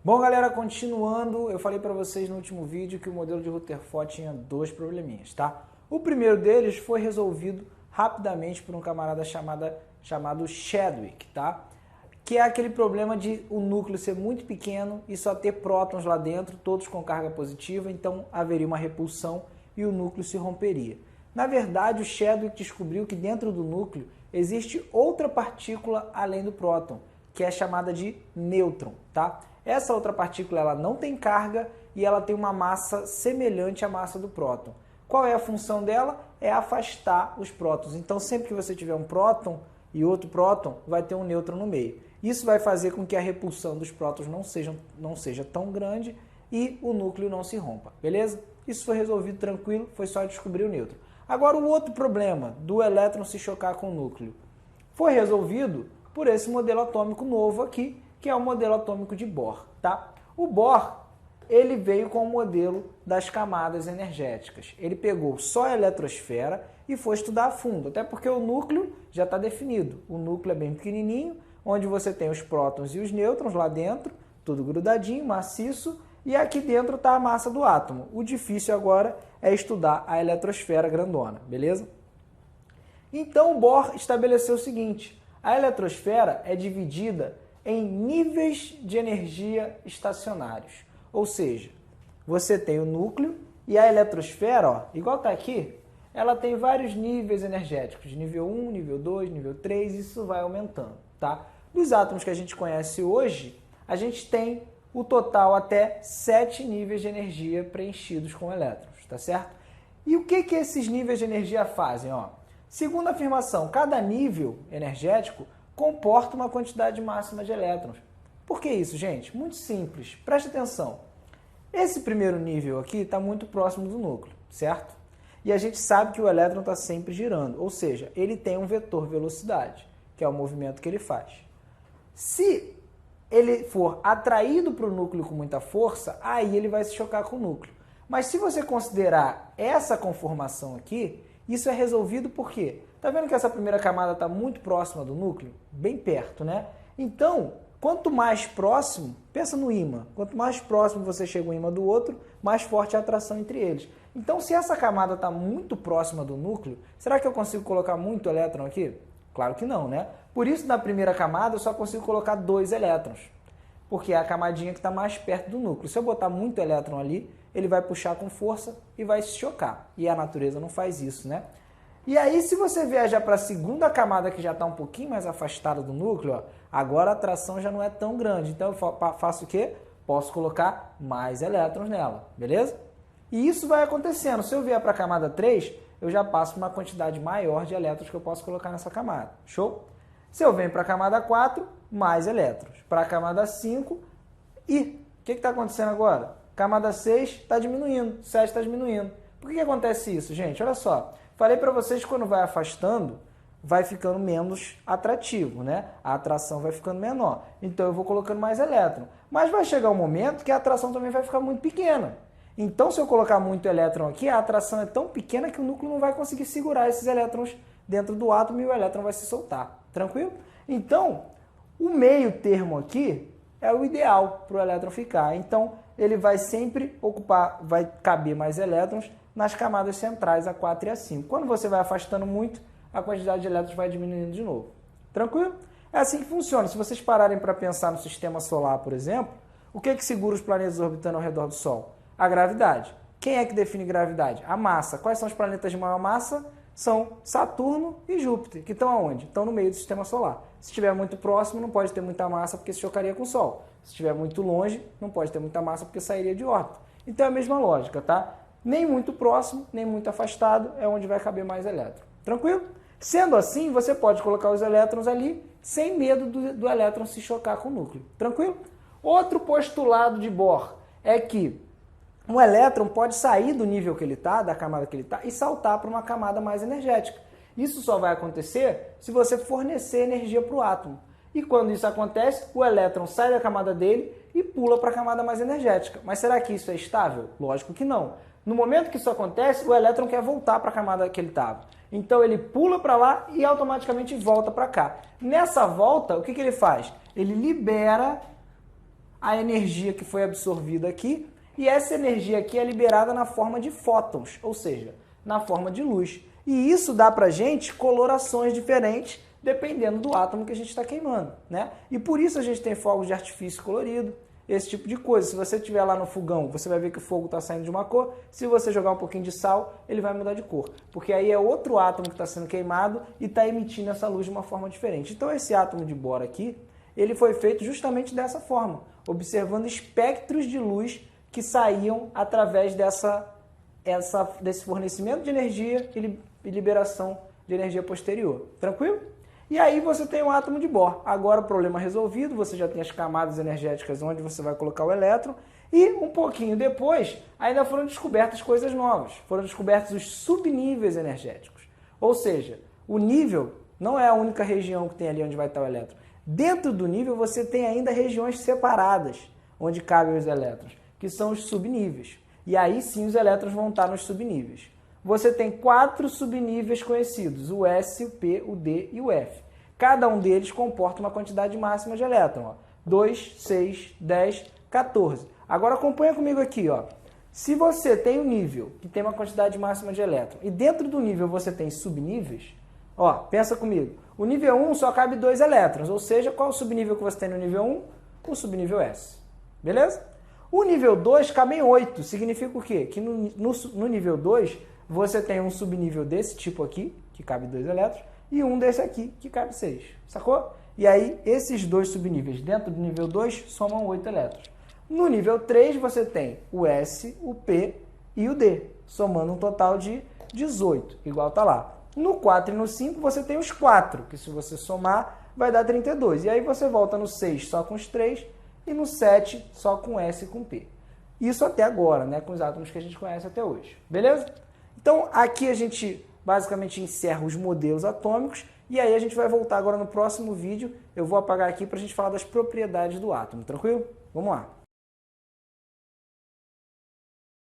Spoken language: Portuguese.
Bom, galera, continuando, eu falei para vocês no último vídeo que o modelo de Rutherford tinha dois probleminhas, tá? O primeiro deles foi resolvido rapidamente por um camarada chamado Chadwick, tá? Que é aquele problema de o núcleo ser muito pequeno e só ter prótons lá dentro, todos com carga positiva, então haveria uma repulsão e o núcleo se romperia. Na verdade, o Chadwick descobriu que dentro do núcleo existe outra partícula além do próton, que é chamada de nêutron, tá? Essa outra partícula ela não tem carga e ela tem uma massa semelhante à massa do próton. Qual é a função dela? É afastar os prótons. Então, sempre que você tiver um próton e outro próton, vai ter um nêutron no meio. Isso vai fazer com que a repulsão dos prótons não seja tão grande e o núcleo não se rompa, beleza? Isso foi resolvido tranquilo, foi só descobrir o nêutron. Agora, o outro problema do elétron se chocar com o núcleo foi resolvido por esse modelo atômico novo aqui, que é o modelo atômico de Bohr, tá? O Bohr, ele veio com o modelo das camadas energéticas. Ele pegou só a eletrosfera e foi estudar a fundo, até porque o núcleo já está definido. O núcleo é bem pequenininho, onde você tem os prótons e os nêutrons lá dentro, tudo grudadinho, maciço, e aqui dentro está a massa do átomo. O difícil agora é estudar a eletrosfera grandona, beleza? Então o Bohr estabeleceu o seguinte: a eletrosfera é dividida em níveis de energia estacionários. Ou seja, você tem o núcleo e a eletrosfera, ó, igual está aqui, ela tem vários níveis energéticos, nível 1, nível 2, nível 3, isso vai aumentando, tá? Dos átomos que a gente conhece hoje, a gente tem o total até 7 níveis de energia preenchidos com elétrons, tá certo? E o que esses níveis de energia fazem, ó? Segundo a afirmação, cada nível energético comporta uma quantidade máxima de elétrons. Por que isso, gente? Muito simples. Preste atenção. Esse primeiro nível aqui está muito próximo do núcleo, certo? E a gente sabe que o elétron está sempre girando, ou seja, ele tem um vetor velocidade, que é o movimento que ele faz. Se ele for atraído para o núcleo com muita força, aí ele vai se chocar com o núcleo. Mas se você considerar essa conformação aqui, isso é resolvido por quê? Tá vendo que essa primeira camada está muito próxima do núcleo? Bem perto, né? Então, quanto mais próximo, pensa no ímã, quanto mais próximo você chega um ímã do outro, mais forte é a atração entre eles. Então, se essa camada está muito próxima do núcleo, será que eu consigo colocar muito elétron aqui? Claro que não, né? Por isso, na primeira camada, eu só consigo colocar 2 elétrons, porque é a camadinha que está mais perto do núcleo. Se eu botar muito elétron ali, ele vai puxar com força e vai se chocar. E a natureza não faz isso, né? E aí, se você viajar para a segunda camada, que já está um pouquinho mais afastada do núcleo, ó, agora a atração já não é tão grande. Então, eu faço o quê? Posso colocar mais elétrons nela, beleza? E isso vai acontecendo. Se eu vier para a camada 3, eu já passo uma quantidade maior de elétrons que eu posso colocar nessa camada. Show? Se eu venho para a camada 4, mais elétrons. Para a camada 5, e o que está acontecendo agora? Camada 6 está diminuindo, 7 está diminuindo. Por que acontece isso, gente? Olha só. Falei para vocês que quando vai afastando, vai ficando menos atrativo, né? A atração vai ficando menor. Então eu vou colocando mais elétron. Mas vai chegar um momento que a atração também vai ficar muito pequena. Então, se eu colocar muito elétron aqui, a atração é tão pequena que o núcleo não vai conseguir segurar esses elétrons dentro do átomo e o elétron vai se soltar. Tranquilo? Então, o meio termo aqui é o ideal para o elétron ficar. Então, ele vai sempre ocupar, vai caber mais elétrons nas camadas centrais, a 4 e a 5. Quando você vai afastando muito, a quantidade de elétrons vai diminuindo de novo. Tranquilo? É assim que funciona. Se vocês pararem para pensar no sistema solar, por exemplo, o que segura os planetas orbitando ao redor do Sol? A gravidade. Quem é que define gravidade? A massa. Quais são os planetas de maior massa? São Saturno e Júpiter, que estão aonde? Estão no meio do sistema solar. Se estiver muito próximo, não pode ter muita massa porque se chocaria com o Sol. Se estiver muito longe, não pode ter muita massa porque sairia de órbita. Então é a mesma lógica, tá? Nem muito próximo, nem muito afastado é onde vai caber mais elétron. Tranquilo? Sendo assim, você pode colocar os elétrons ali sem medo do elétron se chocar com o núcleo. Tranquilo? Outro postulado de Bohr é que um elétron pode sair do nível que ele está, da camada que ele está, e saltar para uma camada mais energética. Isso só vai acontecer se você fornecer energia para o átomo. E quando isso acontece, o elétron sai da camada dele e pula para a camada mais energética. Mas será que isso é estável? Lógico que não. No momento que isso acontece, o elétron quer voltar para a camada que ele estava. Então ele pula para lá e automaticamente volta para cá. Nessa volta, o que ele faz? Ele libera a energia que foi absorvida aqui, e essa energia aqui é liberada na forma de fótons, ou seja, na forma de luz. E isso dá pra gente colorações diferentes, dependendo do átomo que a gente está queimando, né? E por isso a gente tem fogos de artifício colorido, esse tipo de coisa. Se você estiver lá no fogão, você vai ver que o fogo está saindo de uma cor. Se você jogar um pouquinho de sal, ele vai mudar de cor. Porque aí é outro átomo que está sendo queimado e está emitindo essa luz de uma forma diferente. Então esse átomo de boro aqui, ele foi feito justamente dessa forma, observando espectros de luz que saíam através desse fornecimento de energia e liberação de energia posterior. Tranquilo? E aí você tem o átomo de boro. Agora o problema resolvido, você já tem as camadas energéticas onde você vai colocar o elétron, e um pouquinho depois ainda foram descobertas coisas novas. Foram descobertos os subníveis energéticos. Ou seja, o nível não é a única região que tem ali onde vai estar o elétron. Dentro do nível você tem ainda regiões separadas onde cabem os elétrons, que são os subníveis. E aí sim os elétrons vão estar nos subníveis. Você tem 4 subníveis conhecidos, o S, o P, o D e o F. Cada um deles comporta uma quantidade máxima de elétrons. 2, 6, 10, 14. Agora acompanha comigo aqui. Ó. Se você tem um nível que tem uma quantidade máxima de elétrons e dentro do nível você tem subníveis, ó, pensa comigo. O nível 1 só cabe 2 elétrons, ou seja, qual o subnível que você tem no nível 1? O subnível S. Beleza? O nível 2 cabem 8. Significa o quê? Que no nível 2 você tem um subnível desse tipo aqui, que cabe 2 elétrons, e um desse aqui, que cabe 6. Sacou? E aí, esses dois subníveis dentro do nível 2 somam 8 elétrons. No nível 3 você tem o S, o P e o D, somando um total de 18, igual tá lá. No 4 e no 5 você tem os 4, que se você somar vai dar 32. E aí você volta no 6 só com os 3 e no 7 só com S e com P. Isso até agora, né, com os átomos que a gente conhece até hoje. Beleza? Então aqui a gente basicamente encerra os modelos atômicos e aí a gente vai voltar agora no próximo vídeo. Eu vou apagar aqui para a gente falar das propriedades do átomo, tranquilo? Vamos lá!